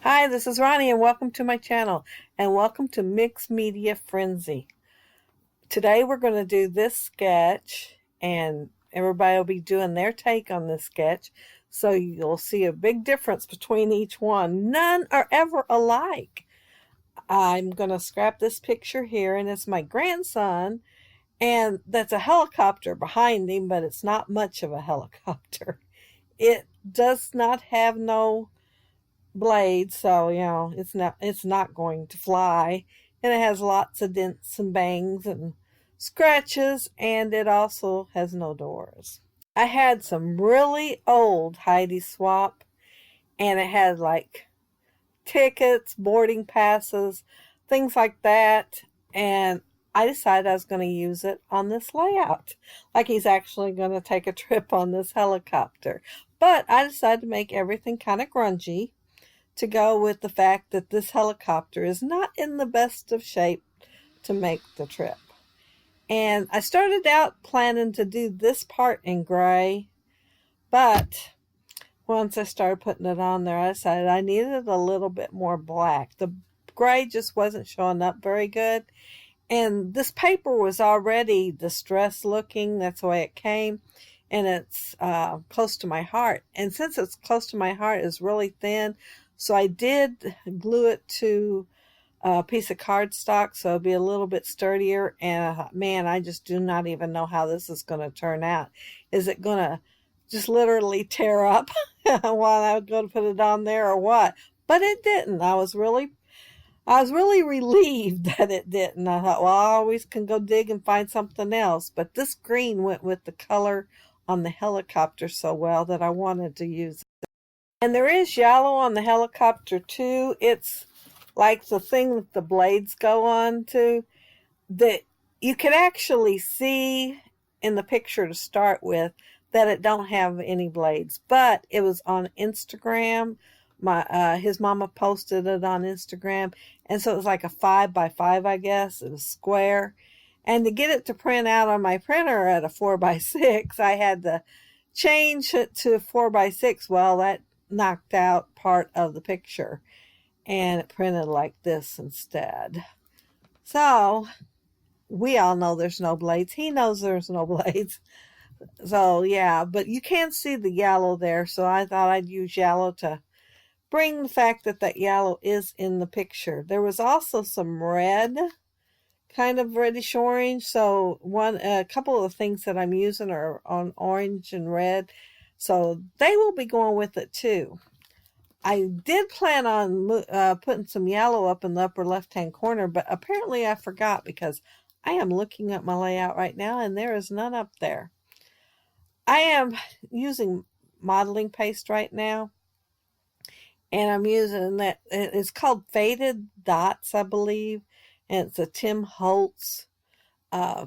Hi, this is Ronnie and welcome to my channel and welcome to Mixed Media Frenzy. Today we're going to do this sketch and everybody will be doing their take on this sketch. So you'll see a big difference between each one. None are ever alike. I'm going to scrap this picture here and it's my grandson, and that's a helicopter behind him, but it's not much of a helicopter. It does not have no blade, so it's not going to fly, and it has lots of dents and bangs and scratches, and it also has no doors. I had some really old Heidi swap, and it had like tickets, boarding passes, things like that, and I decided I was going to use it on this layout, like he's actually going to take a trip on this helicopter. But I decided to make everything kind of grungy to go with the fact that this helicopter is not in the best of shape to make the trip. And I started out planning to do this part in gray, but once I started putting it on there, I decided I needed a little bit more black. The gray just wasn't showing up very good. And this paper was already distressed looking. That's the way it came. And it's close to my heart. And since it's close to my heart, it's really thin. So I did glue it to a piece of cardstock so it'll be a little bit sturdier. And I thought, man, I just do not even know how this is going to turn out. Is it going to just literally tear up while I go to put it on there or what? But it didn't. I was really relieved that it didn't. I thought, well, I always can go dig and find something else. But this green went with the color on the helicopter so well that I wanted to use it. And there is yellow on the helicopter too. It's like the thing that the blades go on to, that you can actually see in the picture to start with that it don't have any blades. But it was on Instagram. His mama posted it on Instagram, and so it was like a 5x5, I guess. It was square. And to get it to print out on my printer at a 4x6, I had to change it to 4x6. Well, that knocked out part of the picture, and it printed like this instead. So we all know there's no blades. He knows there's no blades. So yeah, but you can see the yellow there, so I thought I'd use yellow to bring the fact that that yellow is in the picture. There was also some red, kind of reddish orange. So a couple of the things that I'm using are on orange and red. So they will be going with it too. I did plan on putting some yellow up in the upper left-hand corner, but apparently I forgot because I am looking at my layout right now and there is none up there. I am using modeling paste right now, and I'm using that. It's called Faded Dots, I believe, and it's a Tim Holtz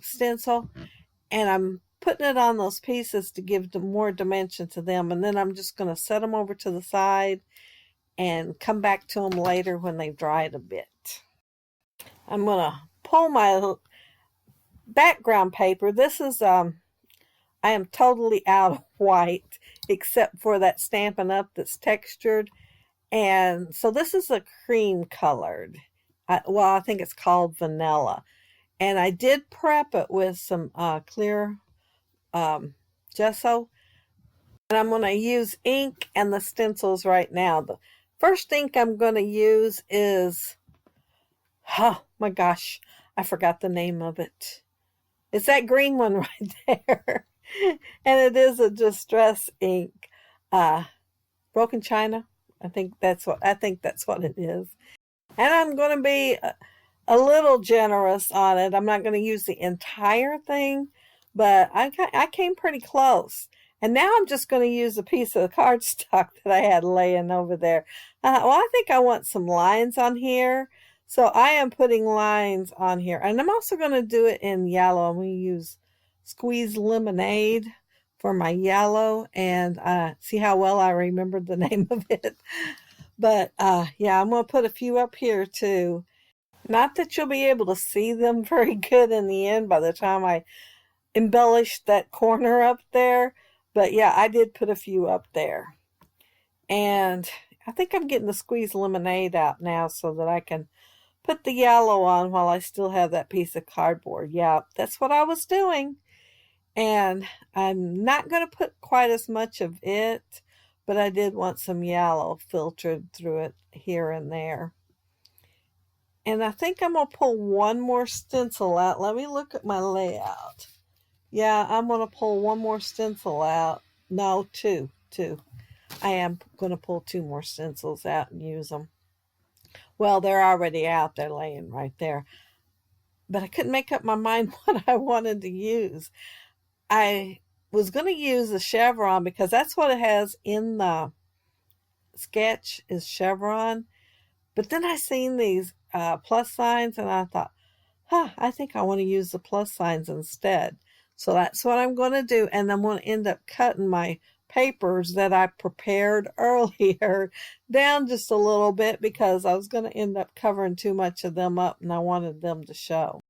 stencil, and I'm putting it on those pieces to give more dimension to them, and then I'm just going to set them over to the side and come back to them later when they've dried a bit. I'm going to pull my background paper. This is I am totally out of white except for that Stampin' Up! That's textured. And so this is a cream colored. I think it's called vanilla. And I did prep it with some clear gesso. And I'm going to use ink and the stencils right now. The first ink I'm going to use is, oh my gosh, I forgot the name of it. It's that green one right there. And it is a distress ink. Broken China. I think that's what it is. And I'm going to be a little generous on it. I'm not going to use the entire thing, but I came pretty close. And now I'm just going to use a piece of cardstock that I had laying over there. Well, I think I want some lines on here. So I am putting lines on here. And I'm also going to do it in yellow. I'm going to use Squeeze Lemonade for my yellow, and see how well I remembered the name of it. But yeah, I'm going to put a few up here too. Not that you'll be able to see them very good in the end by the time I embellish that corner up there. But yeah, I did put a few up there. And I think I'm getting the squeezed lemonade out now so that I can put the yellow on while I still have that piece of cardboard. Yeah, that's what I was doing. And I'm not going to put quite as much of it, but I did want some yellow filtered through it here and there. And I think I'm going to pull one more stencil out. Let me look at my layout. Yeah, I'm going to pull one more stencil out. No, two. I am going to pull two more stencils out and use them. Well, they're already out. They're laying right there. But I couldn't make up my mind what I wanted to use. I was going to use the chevron because that's what it has in the sketch is chevron. But then I seen these plus signs and I thought, I think I want to use the plus signs instead. So that's what I'm going to do. And I'm going to end up cutting my papers that I prepared earlier down just a little bit because I was going to end up covering too much of them up and I wanted them to show.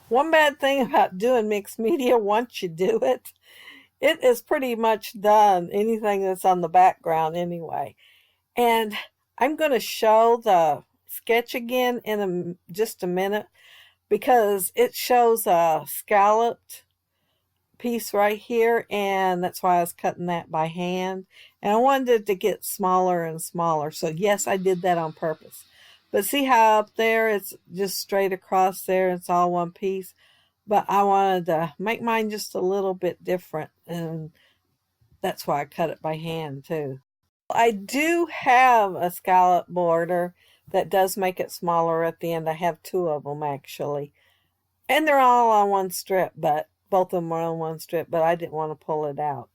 One bad thing about doing mixed media, once you do it, it is pretty much done, anything that's on the background anyway. And I'm going to show the sketch again in just a minute because it shows a scalloped piece right here, and that's why I was cutting that by hand. And I wanted it to get smaller and smaller. So yes, I did that on purpose. But see how up there it's just straight across there, it's all one piece. But I wanted to make mine just a little bit different, and that's why I cut it by hand too. I do have a scallop border that does make it smaller at the end. I have two of them actually. And they're all on one strip, but both of them are on one strip, but I didn't want to pull it out.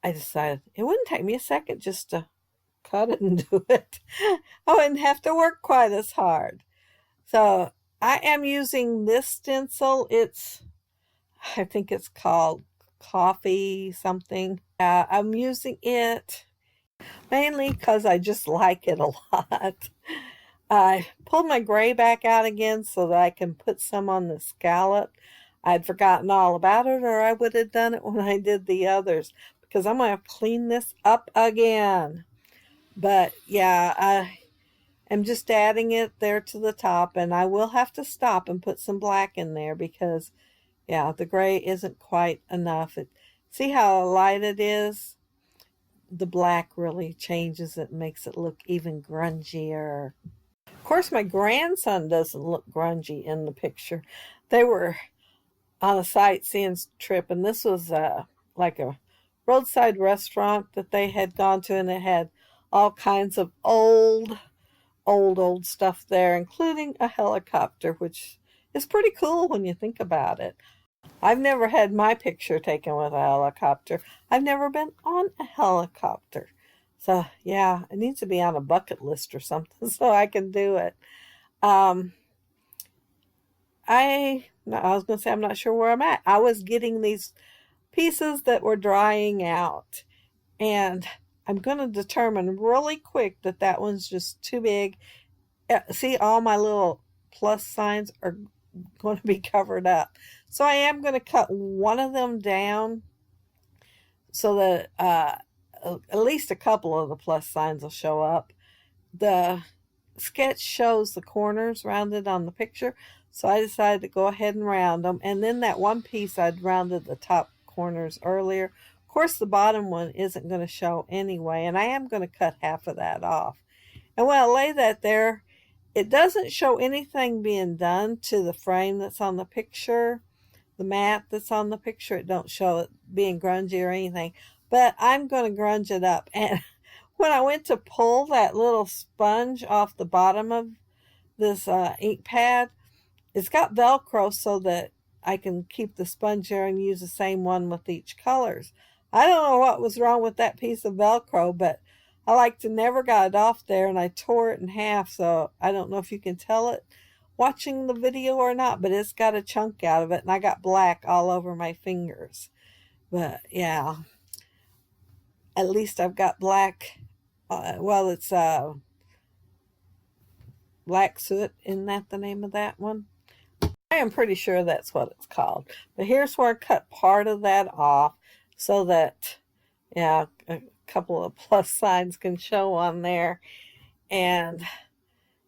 I decided it wouldn't take me a second just to cut it and do it. I wouldn't have to work quite as hard. So I am using this stencil. I think it's called Coffee something. I'm using it mainly because I just like it a lot. I pulled my gray back out again so that I can put some on the scallop. I'd forgotten all about it, or I would have done it when I did the others, because I'm going to clean this up again. But yeah, I am just adding it there to the top, and I will have to stop and put some black in there because, yeah, the gray isn't quite enough. See how light it is? The black really changes it, makes it look even grungier. Of course, my grandson doesn't look grungy in the picture. They were on a sightseeing trip, and this was like a roadside restaurant that they had gone to, and it had all kinds of old stuff there, including a helicopter, which is pretty cool when you think about it. I've never had my picture taken with a helicopter. I've never been on a helicopter. So, yeah, it needs to be on a bucket list or something so I can do it. I was going to say I'm not sure where I'm at. I was getting these pieces that were drying out, and I'm going to determine really quick that that one's just too big. See, all my little plus signs are going to be covered up. So I am going to cut one of them down so that at least a couple of the plus signs will show up. The sketch shows the corners rounded on the picture, so I decided to go ahead and round them. And then that one piece I'd rounded the top corners earlier. Of course, the bottom one isn't going to show anyway, and I am going to cut half of that off. And when I lay that there, it doesn't show anything being done to the frame that's on the picture, the mat that's on the picture. It don't show it being grungy or anything, but I'm going to grunge it up. And when I went to pull that little sponge off the bottom of this ink pad, it's got Velcro so that I can keep the sponge there and use the same one with each colors. I don't know what was wrong with that piece of Velcro, but I like to never got it off there, and I tore it in half, so I don't know if you can tell it watching the video or not, but it's got a chunk out of it, and I got black all over my fingers. But yeah, at least I've got black. It's black soot. Isn't that the name of that one? I am pretty sure that's what it's called. But here's where I cut part of that off so that, yeah, couple of plus signs can show on there. And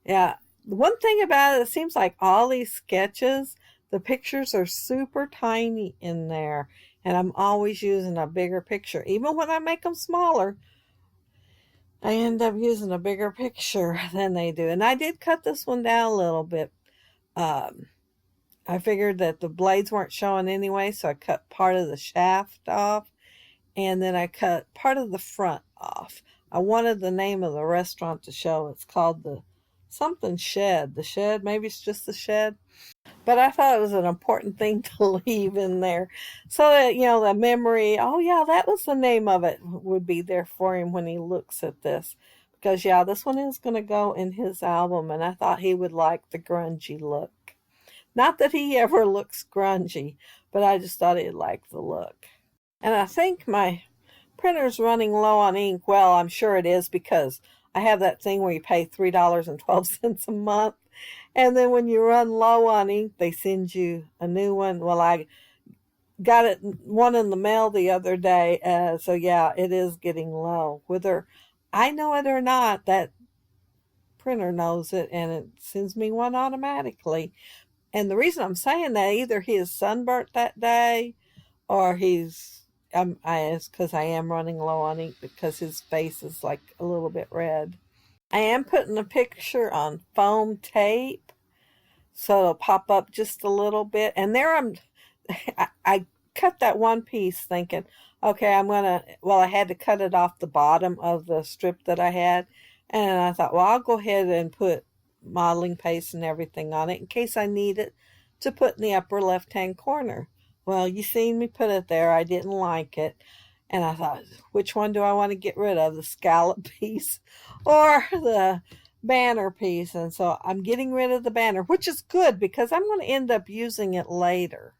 yeah, the one thing about it, it seems like all these sketches, the pictures are super tiny in there. And I'm always using a bigger picture. Even when I make them smaller, I end up using a bigger picture than they do. And I did cut this one down a little bit. Um, I figured that the blades weren't showing anyway, so I cut part of the shaft off. And then I cut part of the front off. I wanted the name of the restaurant to show. It's called the something shed. The shed, maybe it's just the shed. But I thought it was an important thing to leave in there so that, the memory, oh yeah, that was the name of it, would be there for him when he looks at this. Because, yeah, this one is going to go in his album, and I thought he would like the grungy look. Not that he ever looks grungy, but I just thought he'd like the look. And I think my printer's running low on ink. Well, I'm sure it is because I have that thing where you pay $3.12 a month. And then when you run low on ink, they send you a new one. Well, I got one in the mail the other day. So, yeah, it is getting low. Whether I know it or not, that printer knows it, and it sends me one automatically. And the reason I'm saying that, either he is sunburnt that day or it's because I am running low on ink because his face is like a little bit red. I am putting a picture on foam tape, so it'll pop up just a little bit. And there I cut that one piece thinking, okay, I had to cut it off the bottom of the strip that I had. And I thought, well, I'll go ahead and put modeling paste and everything on it in case I need it to put in the upper left-hand corner. Well, you seen me put it there. I didn't like it. And I thought, which one do I want to get rid of? The scallop piece or the banner piece? And so I'm getting rid of the banner, which is good because I'm going to end up using it later.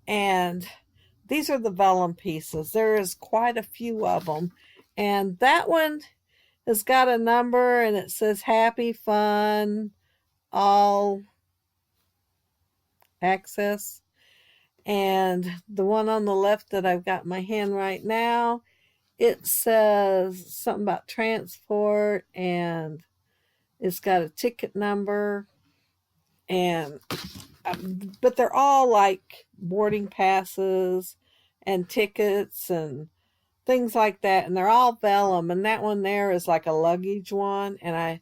And these are the vellum pieces. There is quite a few of them. And that one has got a number and it says happy, fun, all access. And the one on the left that I've got in my hand right now, it says something about transport, and it's got a ticket number, and but they're all like boarding passes and tickets and things like that, and they're all vellum. And that one there is like a luggage one, and I'm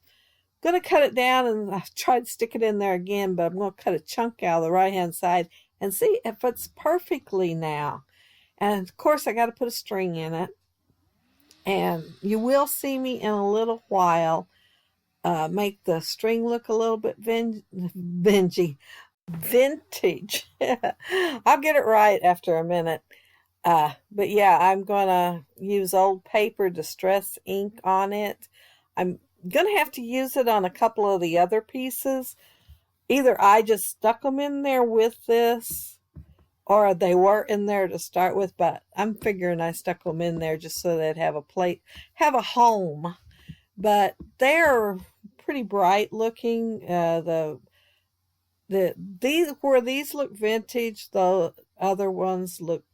going to cut it down, and I tried to stick it in there again, but I'm going to cut a chunk out of the right hand side and see if it's perfectly now. And of course I got to put a string in it. And you will see me in a little while make the string look a little bit vintage. I'll get it right after a minute. But yeah, I'm going to use old paper distress ink on it. I'm going to have to use it on a couple of the other pieces. Either I just stuck them in there with this, or they were in there to start with, but I'm figuring I stuck them in there just so they'd have a home. But they're pretty bright looking. These look vintage, the other ones look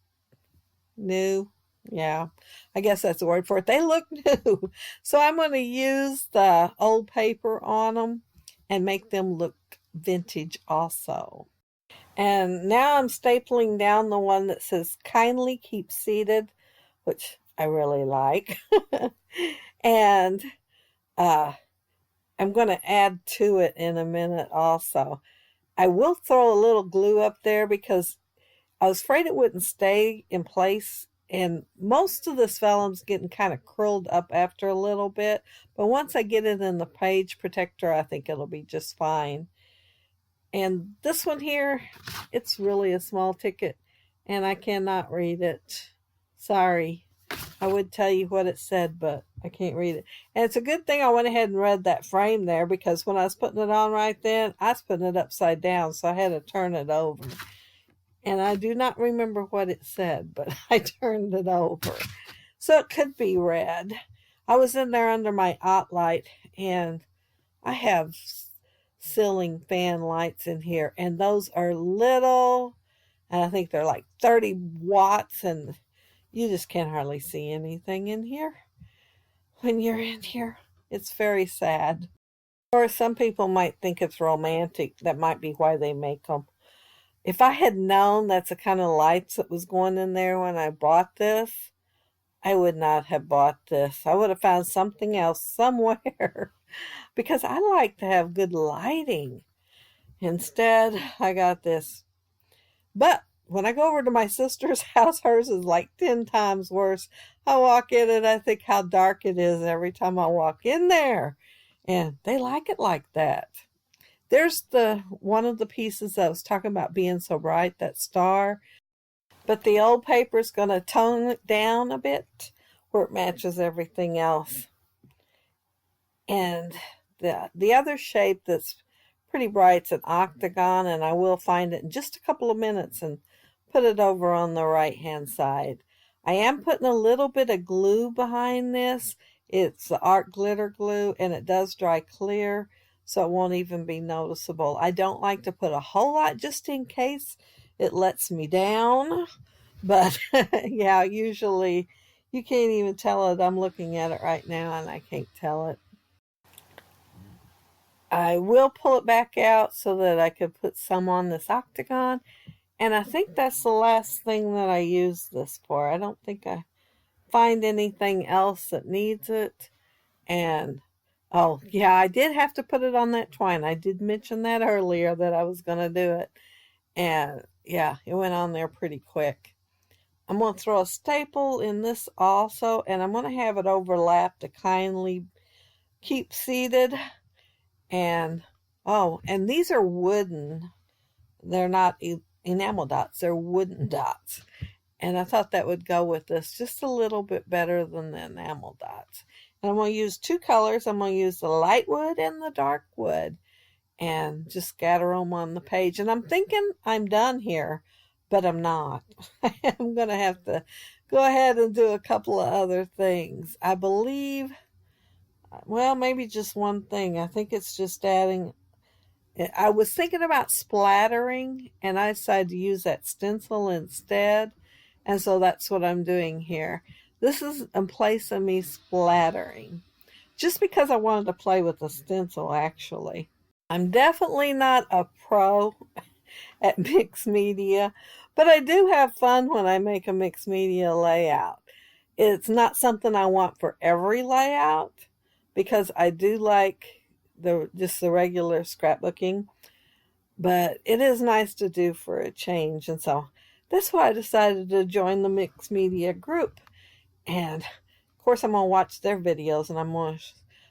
new. Yeah, I guess that's the word for it. They look new. So I'm going to use the old paper on them and make them look vintage also. And now I'm stapling down the one that says kindly keep seated, which I really like. And I'm going to add to it in a minute also. I will throw a little glue up there because I was afraid it wouldn't stay in place. And most of this vellum's getting kind of curled up after a little bit. But once I get it in the page protector, I think it'll be just fine. And this one here, it's really a small ticket, and I cannot read it. Sorry. I would tell you what it said, but I can't read it. And it's a good thing I went ahead and read that frame there, because when I was putting it on right then, I was putting it upside down, so I had to turn it over. And I do not remember what it said, but I turned it over. So it could be read. I was in there under my OttLight, and I have ceiling fan lights in here, and those are little, and I think they're like 30 watts, and You just can't hardly see anything in here when you're in here. It's very sad. Or some people might think it's romantic. That might be why they make them. If I had known that's the kind of lights that was going in there when I bought this, I would not have bought this. I would have found something else somewhere because I like to have good lighting. Instead, I got this. But when I go over to my sister's house, hers is like 10 times worse. I walk in and I think how dark it is every time I walk in there. And they like it like that. There's the one of the pieces I was talking about being so bright, that star. But the old paper is going to tone it down a bit where it matches everything else. And the other shape that's pretty bright is an octagon, and I will find it in just a couple of minutes and put it over on the right hand side. I am putting a little bit of glue behind this. It's the art glitter glue, and it does dry clear, so it won't even be noticeable. I don't like to put a whole lot just in case it lets me down. But yeah, usually you can't even tell it. I'm looking at it right now and I can't tell it. I will pull it back out so that I could put some on this octagon. And I think that's the last thing that I use this for. I don't think I find anything else that needs it. And oh, yeah, I did have to put it on that twine. I did mention that earlier that I was going to do it. And yeah, it went on there pretty quick. I'm going to throw a staple in this also, and I'm going to have it overlap to kindly keep seated. And oh, and these are wooden. They're not enamel dots, they're wooden dots. And I thought that would go with this just a little bit better than the enamel dots. And I'm going to use two colors. I'm going to use the light wood and the dark wood and just scatter them on the page. And I'm thinking I'm done here, but I'm not. I'm going to have to go ahead and do a couple of other things. I believe, well, maybe just one thing. I think it's just adding, I was thinking about splattering, and I decided to use that stencil instead. And so that's what I'm doing here. This is in place of me splattering, just because I wanted to play with the stencil, actually. I'm definitely not a pro at mixed media, but I do have fun when I make a mixed media layout. It's not something I want for every layout because I do like just the regular scrapbooking, but it is nice to do for a change. And so that's why I decided to join the mixed media group. And of course I'm going to watch their videos, and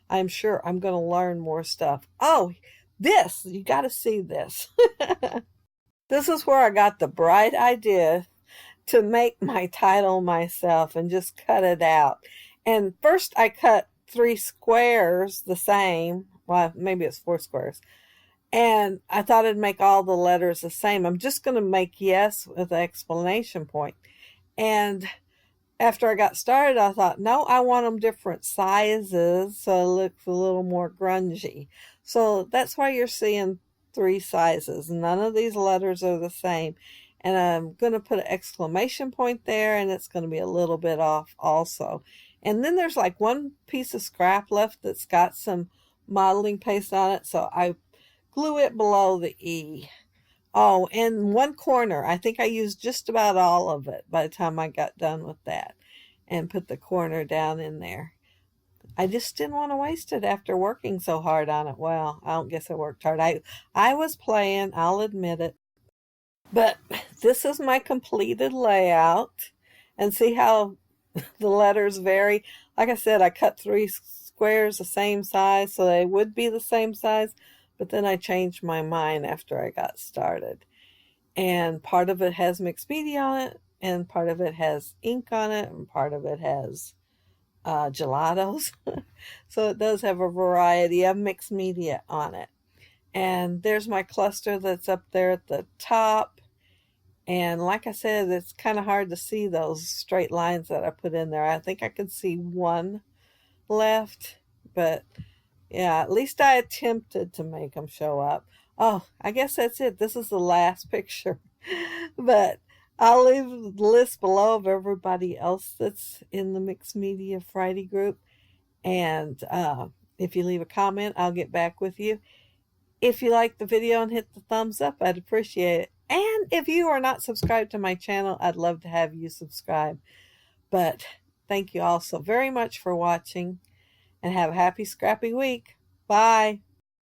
I'm sure I'm going to learn more stuff. Oh, you got to see this. This is where I got the bright idea to make my title myself and just cut it out. And first I cut 3 squares the same. Well, maybe it's 4 squares. And I thought I'd make all the letters the same. I'm just going to make yes with an exclamation point. And after I got started, I thought, no, I want them different sizes so it looks a little more grungy. So that's why you're seeing 3 sizes. None of these letters are the same. And I'm going to put an exclamation point there, and it's going to be a little bit off also. And then there's like one piece of scrap left that's got some modeling paste on it, so I glue it below the E. Oh, and one corner, I think I used just about all of it by the time I got done with that, and put the corner down in there. I just didn't want to waste it after working so hard on it. Well, I don't guess I worked hard. I was playing, I'll admit it. But this is my completed layout. And see how the letters vary? Like I said, I cut 3 squares the same size, so they would be the same size. But then I changed my mind after I got started. And part of it has mixed media on it, and part of it has ink on it, and part of it has gelatos. So it does have a variety of mixed media on it. And there's my cluster that's up there at the top. And like I said, it's kind of hard to see those straight lines that I put in there. I think I could see one left, but yeah, at least I attempted to make them show up. Oh, I guess that's it. This is the last picture. But I'll leave the list below of everybody else that's in the Mixed Media Friday group. And if you leave a comment, I'll get back with you. If you like the video and hit the thumbs up, I'd appreciate it. And if you are not subscribed to my channel, I'd love to have you subscribe. But thank you all so very much for watching, and have a happy scrappy week. Bye.